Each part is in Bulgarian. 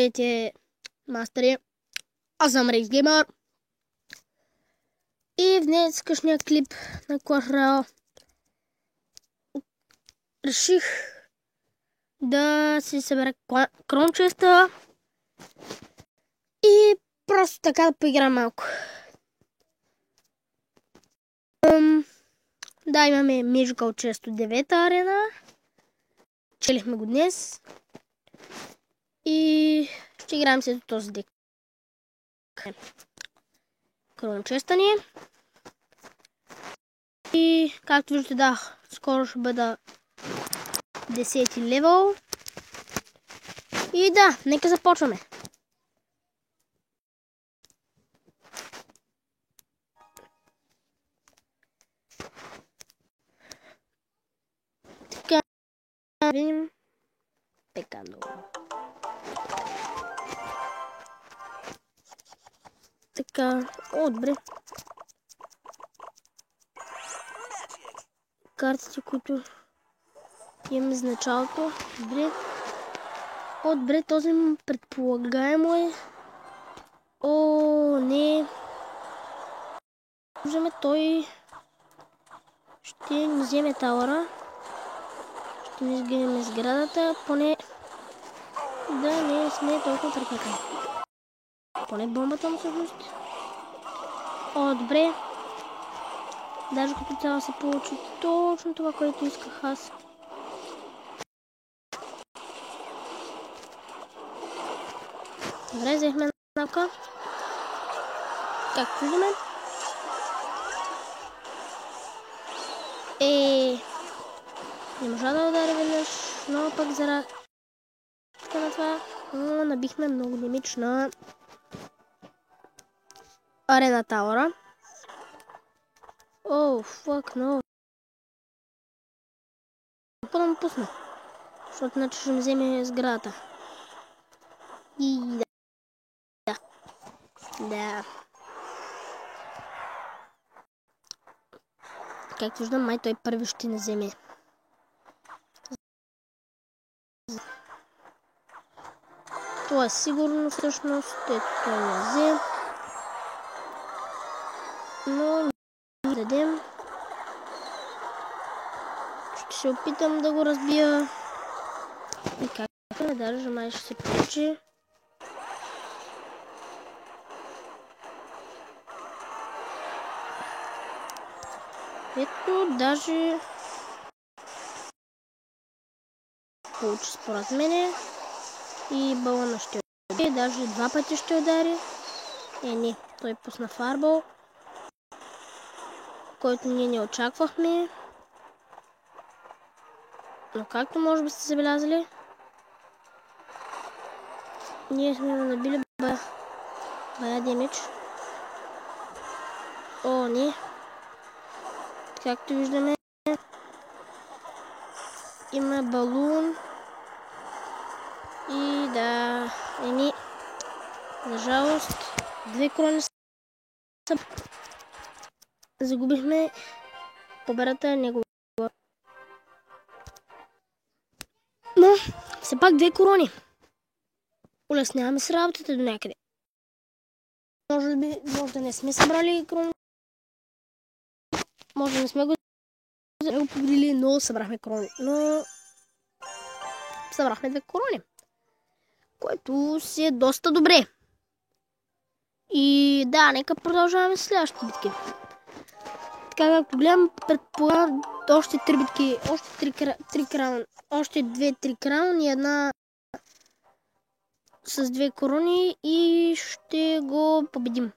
Здравейте, мастери! Аз съм Рейс Геймър. И в днескашния клип на Clash Royale реших да си събера крончеста и просто така да поиграм малко. Да, имаме Magical Chest от 9-та арена. Челихме го днес. И ще играем след този дек. Крончеста ни. И както виждате, да, скоро ще бъда 10-ти левел. И да, нека започваме. Така, видим. Така много. Така, добре. Картите, които имаме за началото. Добре. Добре, този предполагаемо е. Не. Виждаме, той ще ни вземе тауъра. Ще ни сгинем сградата, поне да не сме толкова прекъкани. Поне бомбата му всъщност. Добре. Даже като цяло се получи точно това, което исках аз. Добре, взехме напка. Както виждаме. Не можа да удари веднъж, но пък заради на това набихме много демидж на арена тауъра. Фак, но. Какво да му пусна? Защото иначе ще ми вземе сградата. И да. Да. Както виждам, май той първи ще не вземе. Това е сигурно всъщност. Ето той не взе. Но не дадем. Ще се опитам да го разбия. И как не даже май ще се получи. Ето, даже получи според мене. И балона ще удари. Даже два пъти ще удари. Не, той пусна фарбол, който ние не очаквахме. Но както може би сте забелязали, ние сме набили бая демидж. Не. Както виждаме, има балун. И да, за жалост, две крони са. Загубихме победата негова. Но, все пак две корони. Улесняваме с работата до някъде. Може да не сме събрали крони. Може да не сме го победили, но събрахме крони. Но събрахме две корони. Което си е доста добре. И да, нека продължаваме с следващите битки. Така както гледам, предполагам още 3 битки, още 3 краун, още 2-3 краун и една с 2 корони и ще го победим.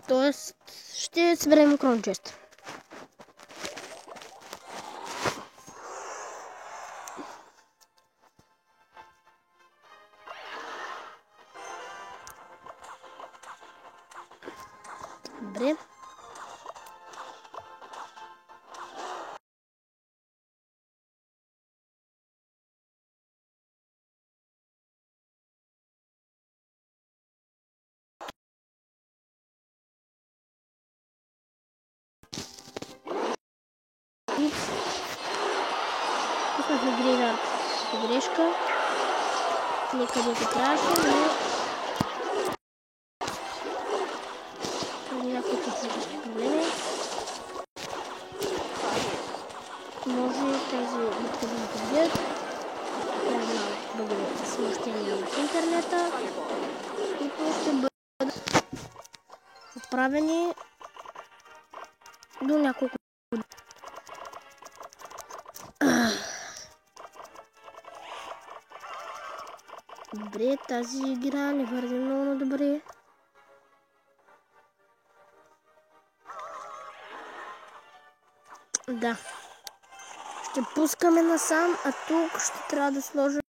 Тоест, ще съберем крончест. Добре. Пуснахме грейвард с грешка. не където трябваше, но някакви технически проблеми. Може тази битка да ни победят. Може да бъде смущение в интернета. Които ще бъдат отправени до няколко години. Добре, тази игра не върви много добре. Да. Ще пускаме насам, а тук ще трябва да сложим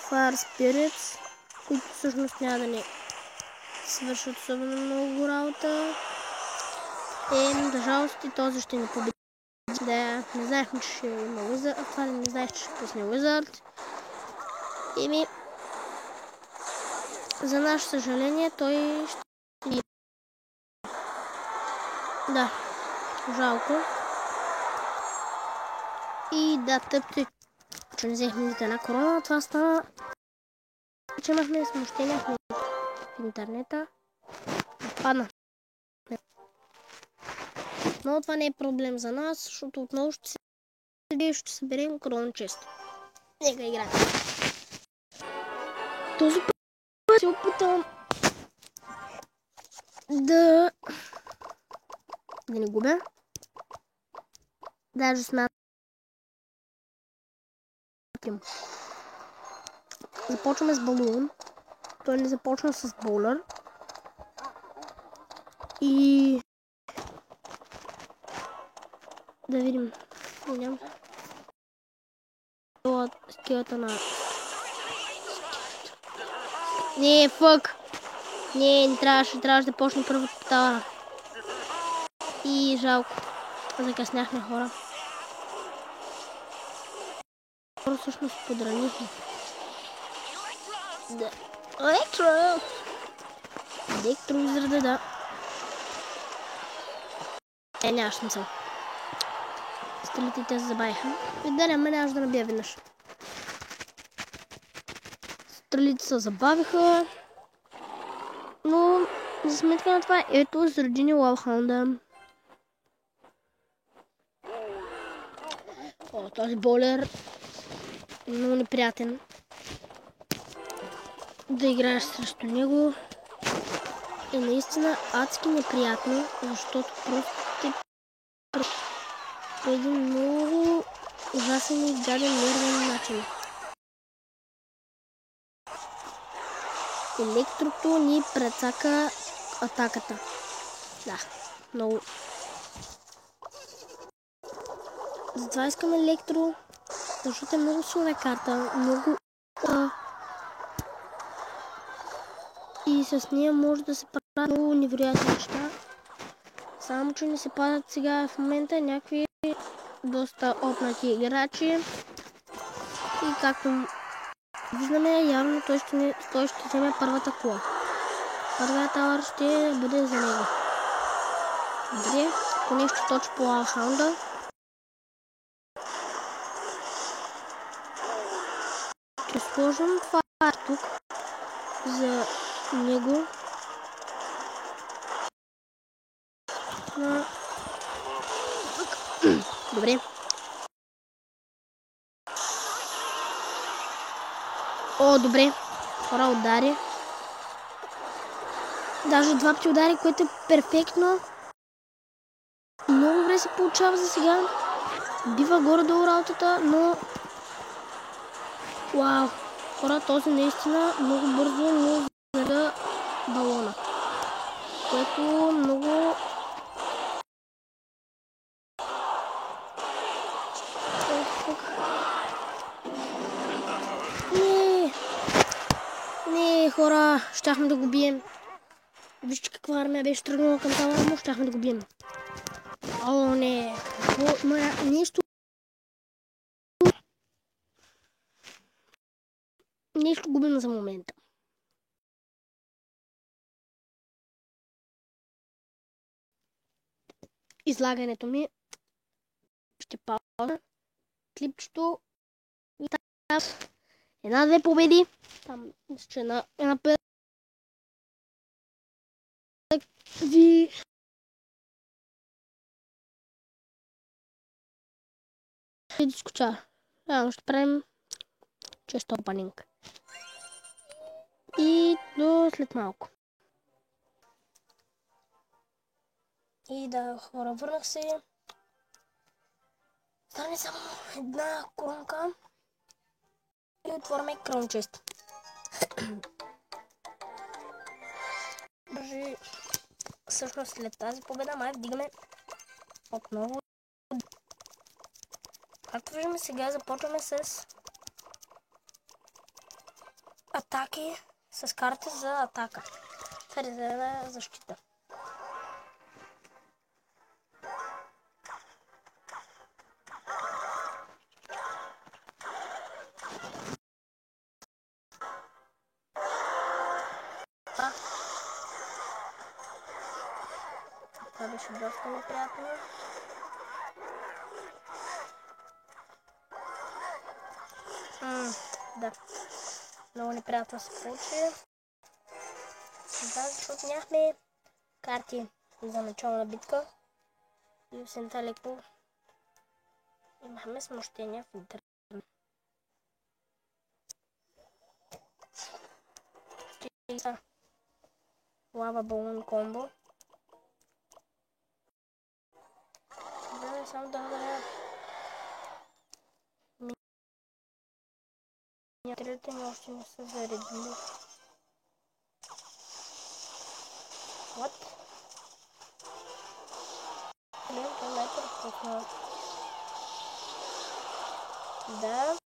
Fire Spirits, които всъщност няма да ни свършат особено много работа. За жалост и този ще ни победи. Да, не знаехме, че ще има Wizard. Това не знаех, че ще пусне Wizard. За наше съжаление, той ще... Да, жалко. И да, тъпте, че не взехме нито една корона. Това стана, че имахме смущение в интернета. Падна. Но това не е проблем за нас, защото отново ще съберем корона често. Нека играем. Този път се опитам да не губя. Даже смятам. Започваме с балун. Той не започна с боулър. И да видим. Скелата на... Не, фък! Не трябваше да почне първата тавара. И жалко. Закъсняхме, хора. Всъщност подранихме. Да. Електро израда, да. Нямаш смисъл. Стрелите те се забавиха. И да, нямаш да набия веднъж. Стрелите се забавиха. Но за сметка на това, ето заради ни Лавхаунда. О, този боулер е много неприятен. Да играеш срещу него е наистина адски неприятно, защото просто те по един много ужасен и гаден нервен начин. Електрото ни прецака атаката. Да, много. Затова искам електро, защото е много силна карта, много и с нея може да се правят много невероятни неща. Само че не се падат сега в момента някакви доста опнати играчи. И както виждаме, явно той ще вземе първата кола. Първият тавър ще бъде за него. Добре, поне ще точи по Лавхаунда. Ще сложим това тук за него. Добре. О, добре. Хора удари. Даже два пъти удари, което е перфектно. Много добре се получава за сега. Бива горе-долу работата, но... Вау! Хора, този наистина много бързо му заряда балона. Което много... Не, хора, щяхме да го бием. Вижте каква армия беше тръгнала към тавара, но щяхме да го бием. О, не. Нещо губим за момента. Излагането ми ще пауза клипчето и Една-две победи. Там, мисля, че една победа. Ви... Ще дискуча. Реално ще правим често опанинг. И до след малко. И да, хора, върнах се. Стане само една коронка. И отворяме Crown Chest. Даже всъщност след тази победа май вдигаме отново. Както виждаме сега, започваме с атаки, с карта за атака. С резервна защита. Това беше доста неприятно. Да. Много неприятно се получи. Да, защото нямахме карти за начална битка. И освен това леко имахме смущения в интернет. Лава балон комбо. Да, само да ударя. Миниатюрите ми още не са заредили. What? Блин, това не е пропуснал. Да.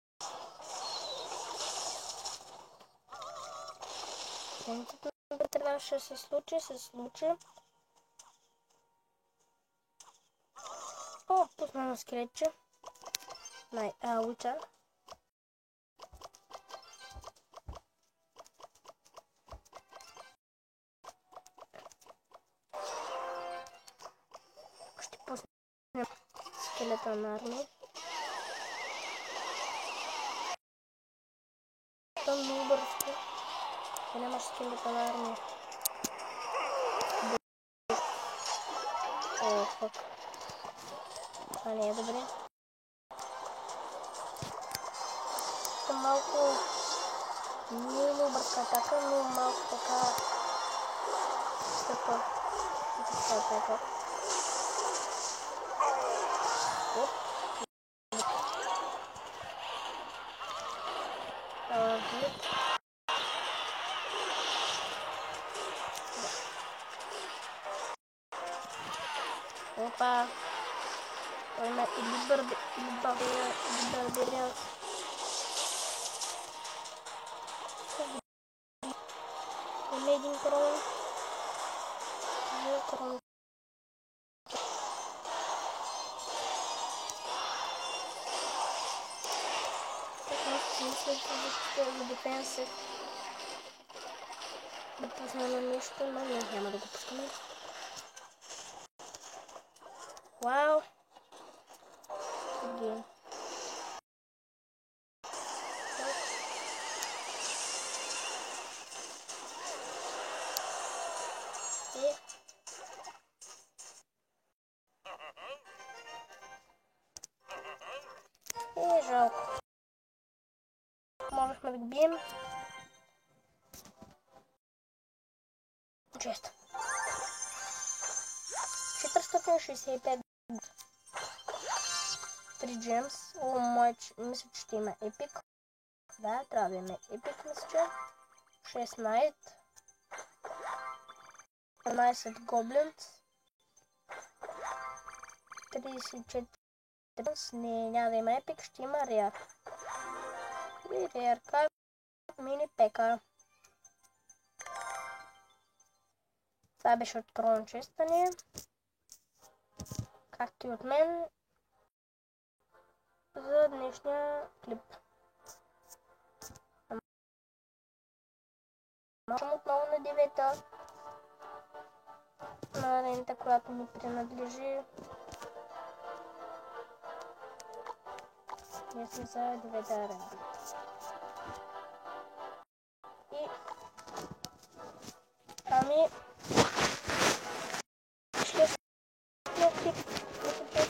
Принципно трябваше да се случи. О, пусна на скелетче. Уича. Ще пуснем скелета на армия. Това е много бързо. Да нямаш скелета на армия. О, фак. Това не е добре. Това малко не е много бързка атака, но малко така стъпа. Това е така. Оп. Вид. Опа. Той има или барберия. Има един крон. Мисля, че за дефенса да пуснем нещо, но няма да го пускаме. Вау! Гейм. Жалко. Можехме да го бием. Често. 465. 3 джемс. О, мисля, че ще има епик. Да, трябва да има епик, мисля, че. 6 найт. 12 гоблинс. 34. Не, няма да има епик, ще има реар. И реарка. Мини пека. Това беше от Crown Chest ни. Както и от мен. За днешния клип. Мачам отново на 9-та. На арената, която ми принадлежи. Ние сме за 9-та арена. И ами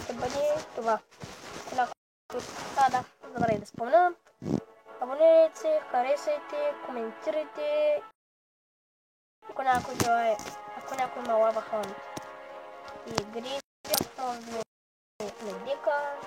ще бъде това. Да, добре да спомня. Абонирайте се, харесайте, коментирайте. Ако някой желае, ако някой има лава хон и игри, може да ме дека.